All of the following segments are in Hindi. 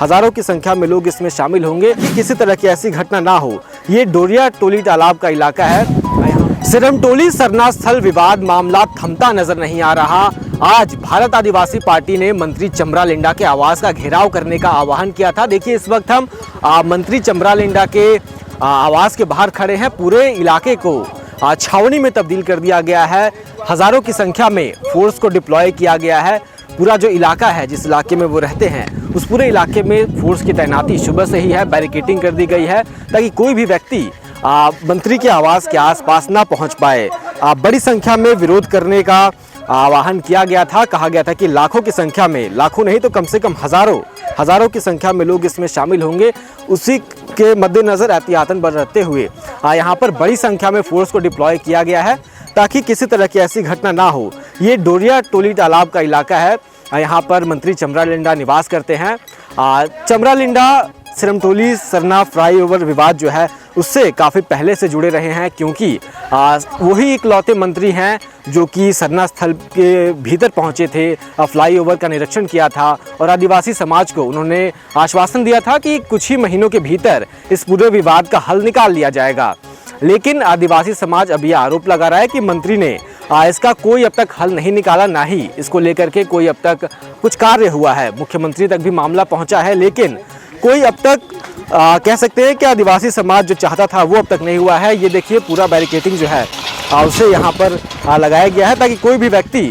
हजारों की संख्या में लोग इसमें शामिल होंगे कि किसी तरह की ऐसी घटना ना हो। ये डोरिया टोली तालाब का इलाका है। सिरमटोली सरना स्थल विवाद मामला थमता नजर नहीं आ रहा। आज भारत आदिवासी पार्टी ने मंत्री चमरा लिंडा के आवास का घेराव करने का आह्वान किया था। देखिए, इस वक्त हम मंत्री चमरा लिंडा के आवास के बाहर खड़े हैं। पूरे इलाके को छावनी में तब्दील कर दिया गया है। हजारों की संख्या में फोर्स को डिप्लॉय किया गया है। पूरा जो इलाका है, जिस इलाके में वो रहते हैं, उस पूरे इलाके में फोर्स की तैनाती सुबह से ही है। बैरिकेडिंग कर दी गई है ताकि कोई भी व्यक्ति मंत्री के आवास के आसपास ना पहुंच पाए। बड़ी संख्या में विरोध करने का आह्वान किया गया था। कहा गया था कि लाखों की संख्या में, लाखों नहीं तो कम से कम हजारों की संख्या में लोग इसमें शामिल होंगे। उसी के मद्देनजर एहतियातन बरतते हुए यहाँ पर बड़ी संख्या में फोर्स को डिप्लॉय किया गया है ताकि किसी तरह की ऐसी घटना ना हो। ये डोरिया टोली तालाब का इलाका है। यहाँ पर मंत्री चमरा लिंडा निवास करते हैं। चमरा लिंडा सिरमटोली सरना फ्लाईओवर विवाद जो है उससे काफ़ी पहले से जुड़े रहे हैं, क्योंकि वही इकलौते मंत्री हैं जो कि सरना स्थल के भीतर पहुंचे थे, फ्लाईओवर का निरीक्षण किया था और आदिवासी समाज को उन्होंने आश्वासन दिया था कि कुछ ही महीनों के भीतर इस पूरे विवाद का हल निकाल लिया जाएगा। लेकिन आदिवासी समाज अब यह आरोप लगा रहा है कि मंत्री ने इसका कोई अब तक हल नहीं निकाला, ना ही इसको लेकर के कोई अब तक कुछ कार्य हुआ है। मुख्यमंत्री तक भी मामला पहुंचा है, लेकिन कोई अब तक कह सकते हैं कि आदिवासी समाज जो चाहता था वो अब तक नहीं हुआ है। ये देखिए, पूरा बैरिकेडिंग जो है उसे यहाँ पर लगाया गया है ताकि कोई भी व्यक्ति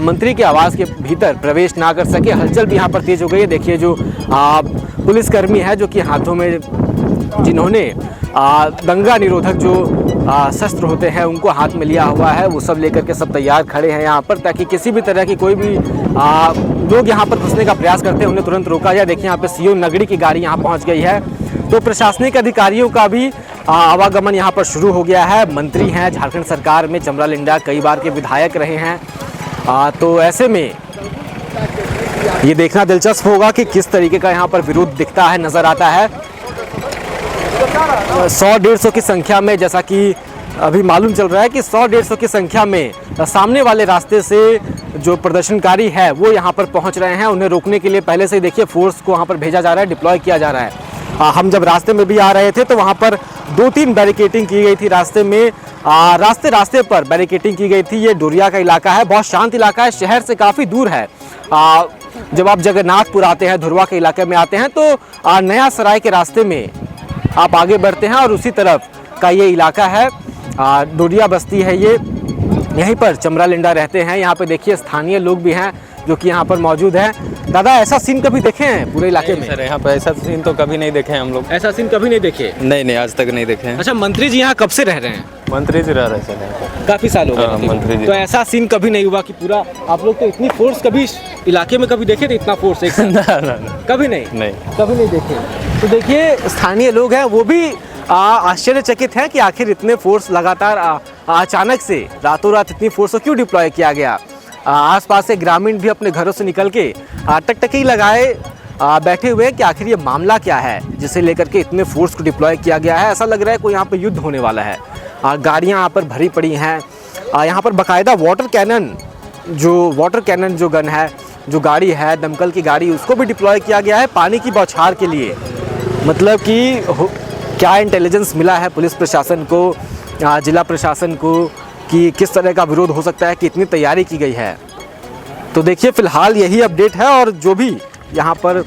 मंत्री के आवास के भीतर प्रवेश ना कर सके। हलचल भी यहाँ पर तेज हो गई है। देखिए, जो पुलिसकर्मी है जो कि हाथों में जिन्होंने दंगा निरोधक जो शस्त्र होते हैं उनको हाथ में लिया हुआ है, वो सब लेकर के सब तैयार खड़े हैं यहाँ पर, ताकि किसी भी तरह की कोई भी लोग यहाँ पर घुसने का प्रयास करते हैं उन्हें तुरंत रोका जाए। देखिए, यहाँ पे सीओ नगड़ी की गाड़ी यहाँ पहुँच गई है। तो प्रशासनिक अधिकारियों का भी आवागमन यहाँ पर शुरू हो गया है। मंत्री हैं झारखंड सरकार में, चमरा लिंडा कई बार के विधायक रहे हैं। तो ऐसे में ये देखना दिलचस्प होगा कि किस तरीके का यहाँ पर विरोध दिखता है, नज़र आता है। 100-150 की संख्या में, जैसा कि अभी मालूम चल रहा है कि 100-150 की संख्या में सामने वाले रास्ते से जो प्रदर्शनकारी है वो यहाँ पर पहुँच रहे हैं। उन्हें रोकने के लिए पहले से ही देखिए फोर्स को वहाँ पर भेजा जा रहा है, डिप्लॉय किया जा रहा है। हम जब रास्ते में भी आ रहे थे तो वहाँ पर 2-3 बैरिकेडिंग की गई थी रास्ते में। रास्ते पर बैरिकेडिंग की गई थी। ये डोरिया का इलाका है, बहुत शांत इलाका है, शहर से काफ़ी दूर है। जब आप जगन्नाथपुर आते हैं, धुरवा के इलाके में आते हैं, तो नया सराय के रास्ते में आप आगे बढ़ते हैं और उसी तरफ का ये इलाका है। डोरिया बस्ती है ये, यहीं पर चमरा लिंडा रहते हैं। यहाँ पे देखिए स्थानीय लोग भी हैं जो कि यहाँ पर मौजूद हैं। दादा, ऐसा सीन कभी देखे हैं पूरे इलाके में? सर, यहाँ पे ऐसा सीन तो कभी नहीं देखे हैं हम लोग। ऐसा सीन कभी नहीं देखे? नहीं, आज तक नहीं देखे हैं। अच्छा, मंत्री जी यहाँ कब से रह रहे हैं? मंत्री जी रह रहे हैं सर यहाँ पे काफी साल हो गए मंत्री जी। तो ऐसा सीन कभी नहीं हुआ कि पूरा आप लोग तो इतनी फोर्स कभी इलाके में कभी देखे थे? इतना फोर्स एक कभी नहीं, कभी नहीं देखे। तो देखिए, स्थानीय लोग हैं वो भी आश्चर्यचकित हैं कि आखिर इतने फोर्स लगातार अचानक से रातों रात इतनी फोर्स को क्यों डिप्लॉय किया गया। आसपास से ग्रामीण भी अपने घरों से निकल के टकटकी लगाए बैठे हुए हैं कि आखिर ये मामला क्या है जिसे लेकर के इतने फोर्स को डिप्लॉय किया गया है। ऐसा लग रहा है कोई यहाँ पर युद्ध होने वाला है। गाड़ियाँ यहाँ पर भरी पड़ी हैं। यहाँ पर बाकायदा वाटर कैनन जो गन है, जो गाड़ी है, दमकल की गाड़ी, उसको भी डिप्लॉय किया गया है पानी की बौछार के लिए। मतलब कि क्या इंटेलिजेंस मिला है पुलिस प्रशासन को, जिला प्रशासन को, कि किस तरह का विरोध हो सकता है, कि इतनी तैयारी की गई है। तो देखिए, फ़िलहाल यही अपडेट है और जो भी यहाँ पर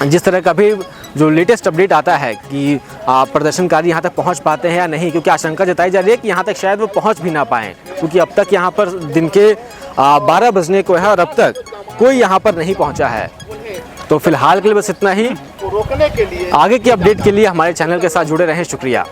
जिस तरह का भी जो लेटेस्ट अपडेट आता है कि प्रदर्शनकारी यहाँ तक पहुँच पाते हैं या नहीं, क्योंकि आशंका जताई जा रही है कि यहाँ तक शायद वो पहुँच भी ना पाएँ, क्योंकि अब तक यहाँ पर दिन के 12 बजने को है और अब तक कोई यहाँ पर नहीं पहुँचा है। तो फिलहाल के लिए बस इतना ही। आगे की अपडेट के लिए हमारे चैनल के साथ जुड़े रहें। शुक्रिया।